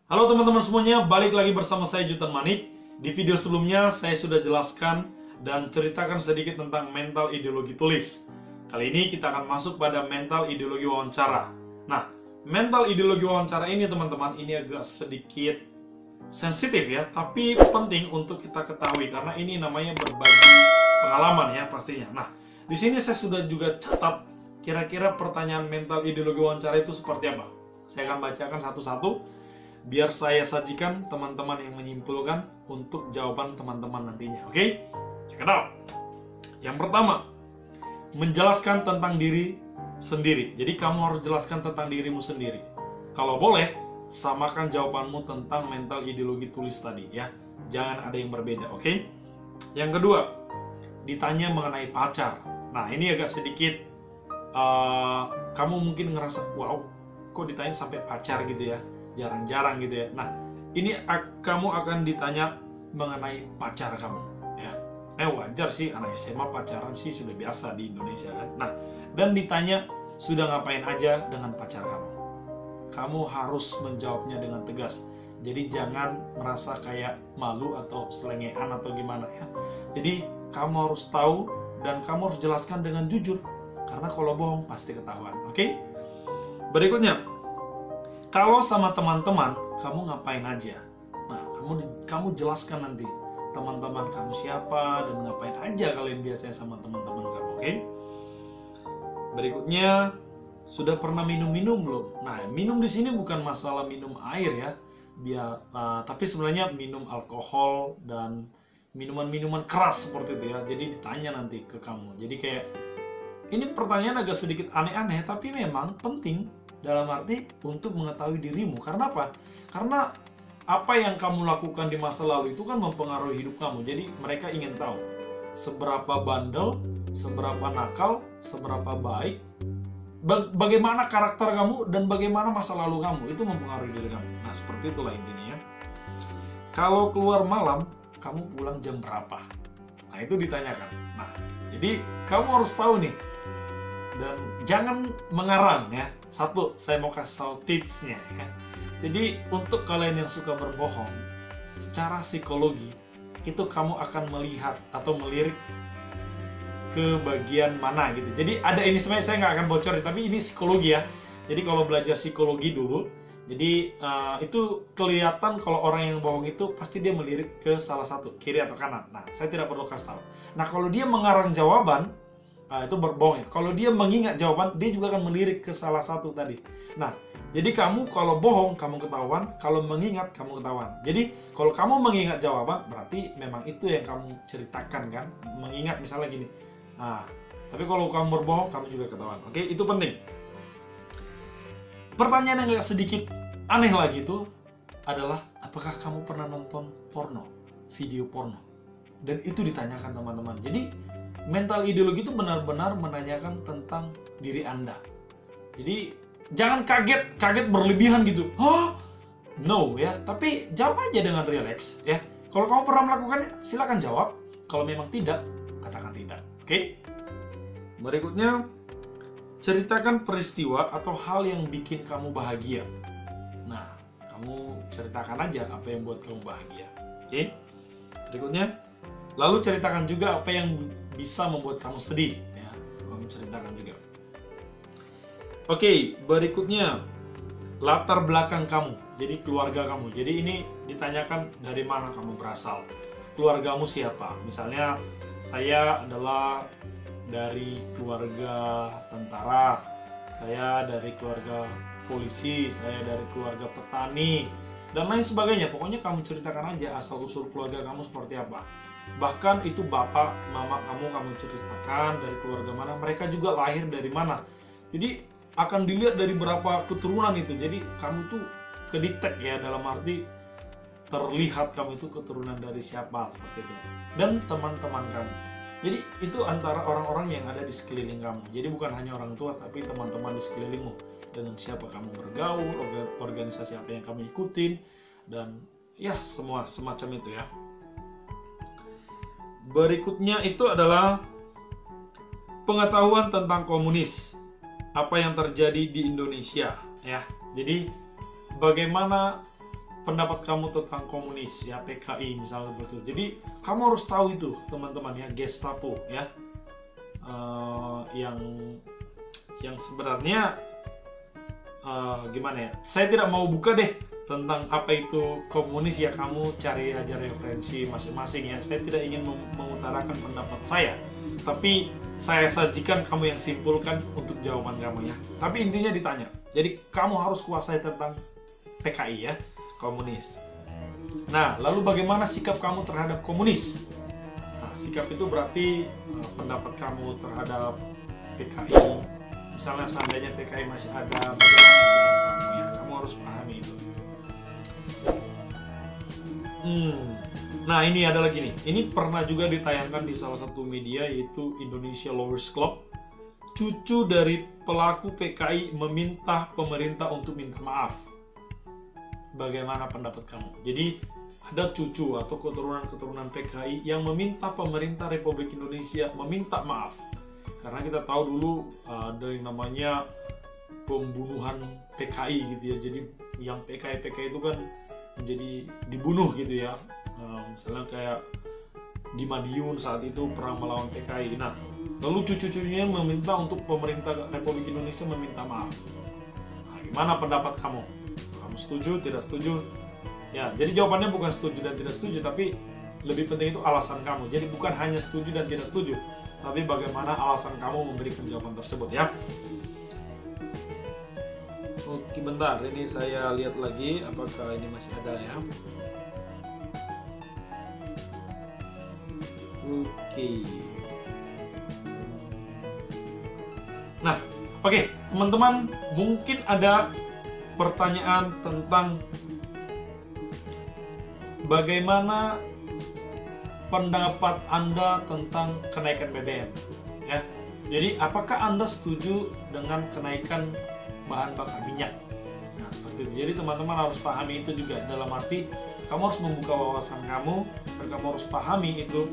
Halo teman-teman semuanya, balik lagi bersama saya Jutan Manik. Di video sebelumnya saya sudah jelaskan dan ceritakan sedikit tentang mental ideologi tulis. Kali ini kita akan masuk pada mental ideologi wawancara. Nah, mental ideologi wawancara ini teman-teman, ini agak sedikit sensitif ya, tapi penting untuk kita ketahui karena ini namanya berbagi pengalaman ya pastinya. Nah, di sini saya sudah juga catat kira-kira pertanyaan mental ideologi wawancara itu seperti apa. Saya akan bacakan satu-satu biar saya sajikan teman-teman yang menyimpulkan untuk jawaban teman-teman nantinya. Oke? Check it out. Yang pertama, menjelaskan tentang diri sendiri. Jadi kamu harus jelaskan tentang dirimu sendiri. Kalau boleh, samakan jawabanmu tentang mental ideologi tulis tadi ya. Jangan ada yang berbeda, oke? Yang kedua, ditanya mengenai pacar. Nah, ini agak sedikit kamu mungkin ngerasa, wow, kok ditanya sampai pacar gitu ya. Jarang-jarang gitu ya. Nah, ini kamu akan ditanya mengenai pacar kamu ya. Wajar sih, anak SMA pacaran sih sudah biasa di Indonesia kan. Nah, dan ditanya sudah ngapain aja dengan pacar kamu. Kamu harus menjawabnya dengan tegas. Jadi jangan merasa kayak malu atau selengean atau gimana ya. Jadi kamu harus tahu dan kamu harus jelaskan dengan jujur. Karena kalau bohong pasti ketahuan. Oke? Berikutnya, kalau sama teman-teman, kamu ngapain aja? Nah, kamu jelaskan nanti teman-teman kamu siapa dan ngapain aja kalian biasanya sama teman-teman kamu, oke? Berikutnya, sudah pernah minum-minum belum? Nah, minum di sini bukan masalah minum air ya, tapi sebenarnya minum alkohol dan minuman-minuman keras seperti itu ya. Jadi ditanya nanti ke kamu. Jadi kayak ini pertanyaan agak sedikit aneh-aneh, tapi memang penting. Dalam arti untuk mengetahui dirimu. Karena apa? Karena apa yang kamu lakukan di masa lalu itu kan mempengaruhi hidup kamu. Jadi mereka ingin tahu seberapa bandel, seberapa nakal, seberapa baik, bagaimana karakter kamu, dan bagaimana masa lalu kamu. Itu mempengaruhi diri kamu. Nah, seperti itulah intinya. Kalau keluar malam, kamu pulang jam berapa? Nah, itu ditanyakan. Nah, jadi kamu harus tahu nih. Dan jangan mengarang ya. Satu, saya mau kasih tahu tipsnya ya. Jadi untuk kalian yang suka berbohong, secara psikologi itu kamu akan melihat atau melirik ke bagian mana gitu. Jadi ada ini sebenarnya saya nggak akan bocorin, tapi ini psikologi ya. Jadi kalau belajar psikologi dulu, jadi itu kelihatan kalau orang yang bohong itu pasti dia melirik ke salah satu, kiri atau kanan. Nah, saya tidak perlu kasih tahu. Nah, kalau dia mengarang jawaban, itu berbohong ya. Kalau dia mengingat jawaban, dia juga akan melirik ke salah satu tadi. Nah, jadi kamu kalau bohong, kamu ketahuan. Kalau mengingat, kamu ketahuan. Jadi, kalau kamu mengingat jawaban, berarti memang itu yang kamu ceritakan kan. Mengingat misalnya gini. Nah, tapi kalau kamu berbohong, kamu juga ketahuan. Oke, itu penting. Pertanyaan yang agak sedikit aneh lagi itu adalah, apakah kamu pernah nonton porno? Video porno? Dan itu ditanyakan teman-teman. Jadi, mental ideologi itu benar-benar menanyakan tentang diri Anda. Jadi jangan kaget berlebihan gitu. Hah? No ya, tapi jawab aja dengan relax ya. Kalau kamu pernah melakukannya, silakan jawab. Kalau memang tidak, katakan tidak. Oke? Berikutnya, ceritakan peristiwa atau hal yang bikin kamu bahagia. Nah, kamu ceritakan aja apa yang buat kamu bahagia. Oke? Berikutnya, lalu ceritakan juga apa yang bisa membuat kamu sedih ya. Kamu ceritakan juga. Oke, berikutnya latar belakang kamu. Jadi keluarga kamu. Jadi ini ditanyakan dari mana kamu berasal. Keluargamu siapa? Misalnya saya adalah dari keluarga tentara, saya dari keluarga polisi, saya dari keluarga petani, dan lain sebagainya. Pokoknya kamu ceritakan aja asal-usul keluarga kamu seperti apa. Bahkan itu bapak, mama kamu ceritakan dari keluarga mana, mereka juga lahir dari mana. Jadi akan dilihat dari berapa keturunan itu. Jadi kamu tuh kedetek ya, dalam arti terlihat kamu itu keturunan dari siapa, seperti itu. Dan teman-teman kamu. Jadi itu antara orang-orang yang ada di sekeliling kamu. Jadi bukan hanya orang tua, tapi teman-teman di sekelilingmu. Dengan siapa kamu bergaul, organisasi apa yang kamu ikutin, dan ya semua semacam itu ya. Berikutnya itu adalah pengetahuan tentang komunis, apa yang terjadi di Indonesia ya. Jadi bagaimana pendapat kamu tentang komunis ya, PKI misalnya betul. Jadi kamu harus tahu itu teman-teman ya, Gestapo ya, yang sebenarnya gimana ya, saya tidak mau buka deh tentang apa itu komunis ya, kamu cari aja referensi masing-masing ya. Saya tidak ingin mengutarakan pendapat saya, tapi saya sajikan kamu yang simpulkan untuk jawaban kamu ya. Tapi intinya ditanya, jadi kamu harus kuasai tentang PKI ya, komunis. Nah, lalu bagaimana sikap kamu terhadap komunis? Nah, sikap itu berarti pendapat kamu terhadap PKI. Misalnya seandainya PKI masih ada, bagaimana sikap kamu ya? Kamu harus pahami itu. Nah, ini ada lagi nih. Ini pernah juga ditayangkan di salah satu media, yaitu Indonesia Lawyers Club. Cucu dari pelaku PKI meminta pemerintah untuk minta maaf. Bagaimana pendapat kamu? Jadi ada cucu atau keturunan-keturunan PKI yang meminta pemerintah Republik Indonesia meminta maaf. Karena kita tahu dulu dari namanya pembunuhan PKI gitu ya. Jadi yang PKI itu kan menjadi dibunuh gitu ya. Misalnya kayak di Madiun saat itu perang melawan PKI. Nah, lalu cucu-cucunya meminta untuk pemerintah Republik Indonesia meminta maaf. Nah, gimana pendapat kamu? Kamu setuju, tidak setuju? Ya, jadi jawabannya bukan setuju dan tidak setuju, tapi lebih penting itu alasan kamu. Jadi bukan hanya setuju dan tidak setuju, tapi bagaimana alasan kamu memberikan jawaban tersebut ya. Oke, bentar, ini saya lihat lagi apakah ini masih ada ya. Oke. Nah, oke, teman-teman, mungkin ada pertanyaan tentang bagaimana pendapat Anda tentang kenaikan BBM ya. Jadi apakah Anda setuju dengan kenaikan bahan bakar minyak? Nah, seperti itu. Jadi teman-teman harus pahami itu juga, dalam arti kamu harus membuka wawasan kamu dan kamu harus pahami itu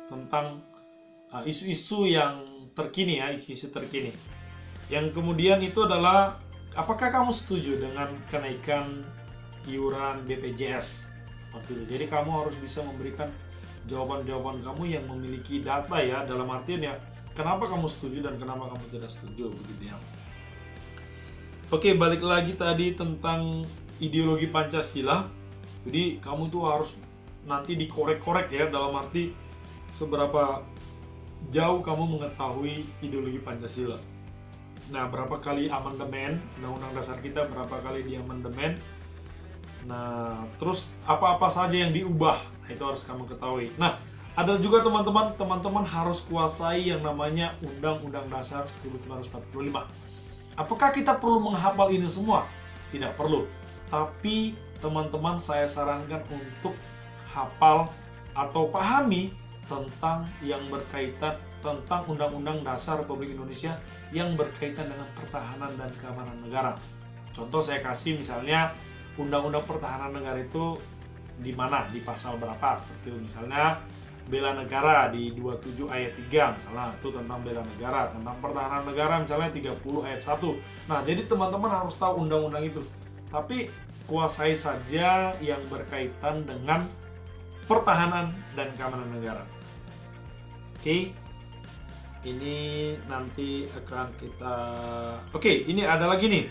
tentang isu-isu yang terkini ya, isu-isu terkini. Yang kemudian itu adalah apakah kamu setuju dengan kenaikan iuran BPJS? Seperti itu. Jadi kamu harus bisa memberikan jawaban-jawaban kamu yang memiliki data ya, dalam artian ya kenapa kamu setuju dan kenapa kamu tidak setuju begitu ya. Oke, balik lagi tadi tentang ideologi Pancasila. Jadi kamu tuh harus nanti dikorek-korek ya, dalam arti seberapa jauh kamu mengetahui ideologi Pancasila. Nah, berapa kali amandemen Undang-Undang Dasar kita, berapa kali di amandemen. Nah, terus apa-apa saja yang diubah, nah, itu harus kamu ketahui. Nah, ada juga teman-teman harus kuasai yang namanya Undang-Undang Dasar 1945. Apakah kita perlu menghafal ini semua? Tidak perlu. Tapi teman-teman saya sarankan untuk hafal atau pahami tentang yang berkaitan tentang Undang-Undang Dasar Republik Indonesia yang berkaitan dengan pertahanan dan keamanan negara. Contoh saya kasih misalnya Undang-Undang Pertahanan Negara itu di mana, di pasal berapa, seperti itu. Misalnya bela negara di 27 ayat 3 misalnya, itu tentang bela negara. Tentang pertahanan negara misalnya 30 ayat 1. Nah, jadi teman-teman harus tahu undang-undang itu. Tapi kuasai saja yang berkaitan dengan pertahanan dan keamanan negara. Oke. Ini nanti akan kita... Oke, ini ada lagi nih.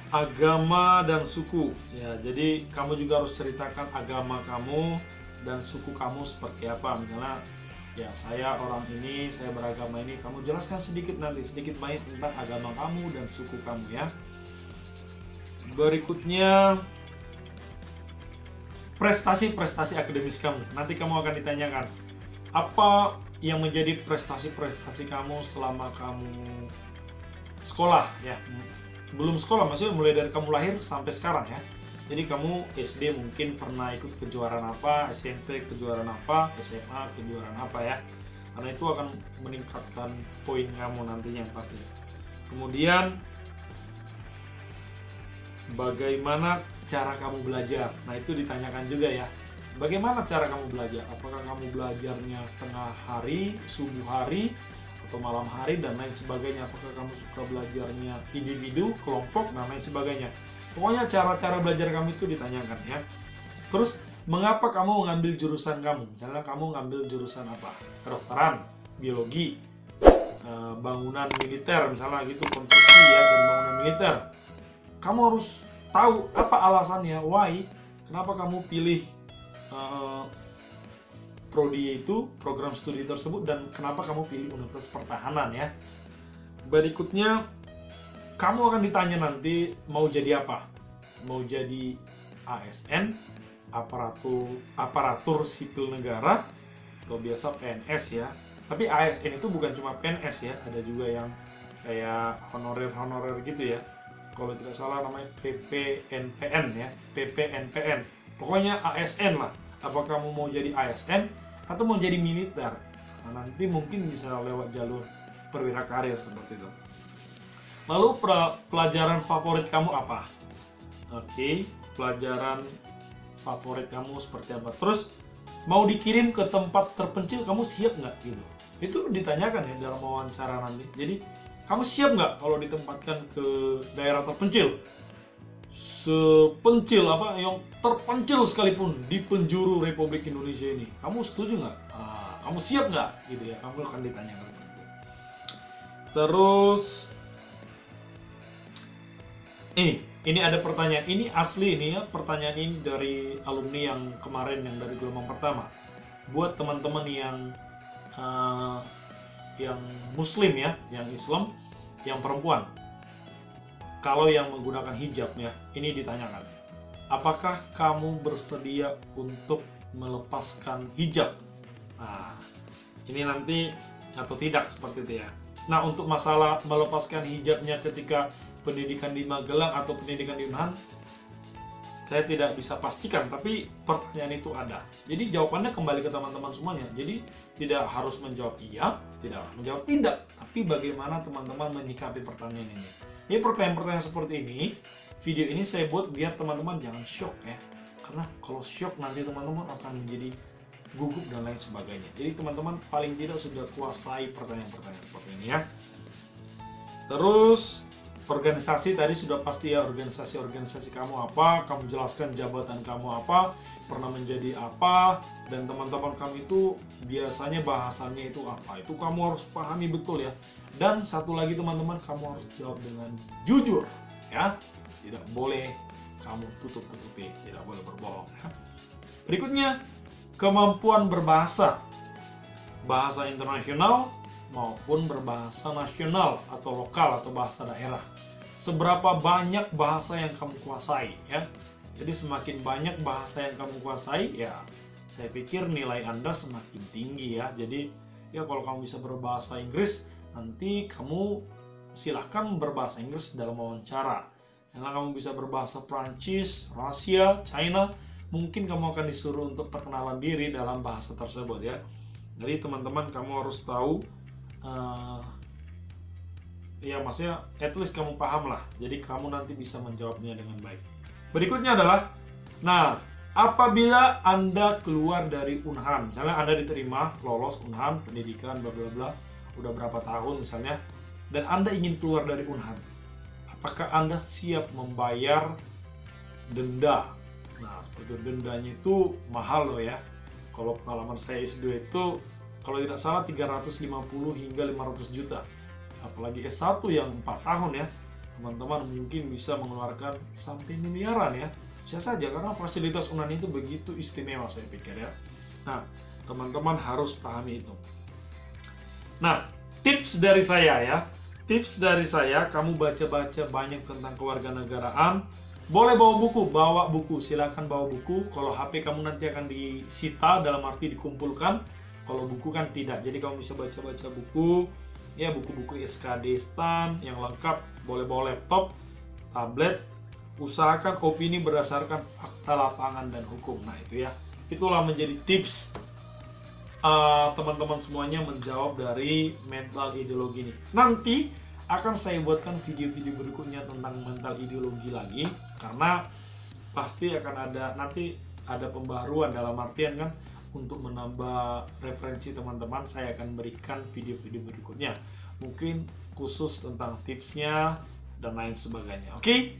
Agama dan suku ya, jadi kamu juga harus ceritakan agama kamu dan suku kamu seperti apa. Misalnya ya, saya orang ini, saya beragama ini, kamu jelaskan sedikit banyak tentang agama kamu dan suku kamu ya. Berikutnya prestasi-prestasi akademis kamu. Nanti kamu akan ditanyakan apa yang menjadi prestasi-prestasi kamu selama kamu sekolah ya. Belum sekolah, maksudnya mulai dari kamu lahir sampai sekarang ya. Jadi kamu SD mungkin pernah ikut kejuaraan apa, SMP kejuaraan apa, SMA kejuaraan apa ya. Karena itu akan meningkatkan poin kamu nantinya pasti. Kemudian bagaimana cara kamu belajar? Nah, itu ditanyakan juga ya. Bagaimana cara kamu belajar? Apakah kamu belajarnya tengah hari, subuh hari, atau malam hari dan lain sebagainya. Apakah kamu suka belajarnya individu, kelompok, dan lain sebagainya. Pokoknya cara-cara belajar kamu itu ditanyakan ya. Terus mengapa kamu mengambil jurusan kamu? Misalnya kamu ngambil jurusan apa? Kedokteran, biologi, bangunan militer misalnya gitu, konstruksi ya, dan bangunan militer. Kamu harus tahu apa alasannya, why, kenapa kamu pilih prodi itu, program studi tersebut, dan kenapa kamu pilih Universitas Pertahanan ya. Berikutnya, kamu akan ditanya nanti mau jadi apa? Mau jadi ASN, aparatur sipil negara, atau biasa PNS ya. Tapi ASN itu bukan cuma PNS ya, ada juga yang kayak honorer gitu ya. Kalau tidak salah namanya PPNPN ya, PPNPN. Pokoknya ASN lah. Apa kamu mau jadi ASN atau mau jadi militer? Nah, nanti mungkin bisa lewat jalur perwira karir seperti itu. Lalu pelajaran favorit kamu apa? Oke, pelajaran favorit kamu seperti apa? Terus mau dikirim ke tempat terpencil, kamu siap nggak gitu? Itu ditanyakan ya dalam wawancara nanti. Jadi kamu siap nggak kalau ditempatkan ke daerah terpencil? Sepencil apa yang terpencil sekalipun di penjuru Republik Indonesia ini, kamu setuju nggak? Kamu siap nggak? Gitu ya, kamu akan ditanyakan. Terus ini ada pertanyaan, ini asli ini ya, pertanyaan ini dari alumni yang kemarin yang dari gelombang pertama. Buat teman-teman yang muslim ya, yang Islam, yang perempuan. Kalau yang menggunakan hijab ya, ini ditanyakan. Apakah kamu bersedia untuk melepaskan hijab? Nah, ini nanti atau tidak seperti itu ya. Nah, untuk masalah melepaskan hijabnya ketika pendidikan di Magelang atau pendidikan di Unhan, saya tidak bisa pastikan, tapi pertanyaan itu ada. Jadi jawabannya kembali ke teman-teman semuanya. Jadi tidak harus menjawab iya, tidak harus menjawab tidak, tapi bagaimana teman-teman menyikapi pertanyaan ini. Ini pertanyaan-pertanyaan seperti ini, video ini saya buat biar teman-teman jangan shock ya. Karena kalau shock nanti teman-teman akan menjadi gugup dan lain sebagainya. Jadi teman-teman paling tidak sudah kuasai pertanyaan-pertanyaan seperti ini ya. Terus organisasi tadi sudah pasti ya, organisasi kamu apa, kamu jelaskan jabatan kamu apa, pernah menjadi apa, dan teman-teman kamu itu biasanya bahasannya itu apa, itu kamu harus pahami betul ya. Dan satu lagi teman-teman, kamu harus jawab dengan jujur ya, tidak boleh kamu tutup-tutupi, tidak boleh berbohong ya. Berikutnya, kemampuan berbahasa, bahasa internasional maupun berbahasa nasional atau lokal atau bahasa daerah. Seberapa banyak bahasa yang kamu kuasai ya. Jadi semakin banyak bahasa yang kamu kuasai ya, saya pikir nilai Anda semakin tinggi ya. Jadi ya kalau kamu bisa berbahasa Inggris, nanti kamu silahkan berbahasa Inggris dalam wawancara. Kalau kamu bisa berbahasa Prancis, Rusia, China, mungkin kamu akan disuruh untuk perkenalan diri dalam bahasa tersebut ya. Jadi teman-teman kamu harus tahu ya maksudnya at least kamu paham lah, jadi kamu nanti bisa menjawabnya dengan baik. Berikutnya adalah, nah apabila Anda keluar dari Unhan, misalnya Anda diterima lolos Unhan pendidikan bla bla bla udah berapa tahun misalnya, dan Anda ingin keluar dari Unhan, apakah Anda siap membayar denda? Nah seperti dendanya itu mahal loh ya. Kalau pengalaman saya S2 itu kalau tidak salah 350 hingga 500 juta. Apalagi S1 yang 4 tahun ya. Teman-teman mungkin bisa mengeluarkan sampai miliaran ya. Bisa saja karena fasilitas Unhan itu begitu istimewa saya pikir ya. Nah, teman-teman harus pahami itu. Nah, tips dari saya ya. Tips dari saya, kamu baca-baca banyak tentang kewarganegaraan. Boleh bawa buku, silakan bawa buku. Kalau HP kamu nanti akan disita, dalam arti dikumpulkan. Kalau buku kan tidak, jadi kamu bisa baca-baca buku, ya buku-buku SKD STAN yang lengkap, boleh bawa laptop, tablet, usahakan opini berdasarkan fakta lapangan dan hukum. Nah itu ya, itulah menjadi tips teman-teman semuanya menjawab dari mental ideologi ini. Nanti akan saya buatkan video-video berikutnya tentang mental ideologi lagi, karena pasti akan ada nanti ada pembaruan dalam artian kan, untuk menambah referensi teman-teman, saya akan berikan video-video berikutnya. Mungkin khusus tentang tipsnya dan lain sebagainya. Oke?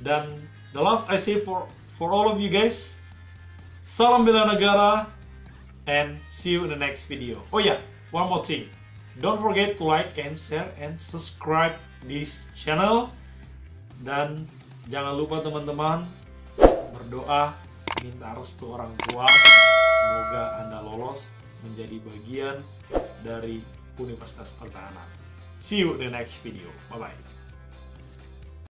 Dan the last I say for all of you guys, salam bela negara and see you in the next video. Oh yeah, one more thing. Don't forget to like and share and subscribe this channel. Dan jangan lupa teman-teman berdoa, minta restu orang tua. Semoga Anda lolos menjadi bagian dari Universitas Pertahanan. See you in the next video. Bye-bye.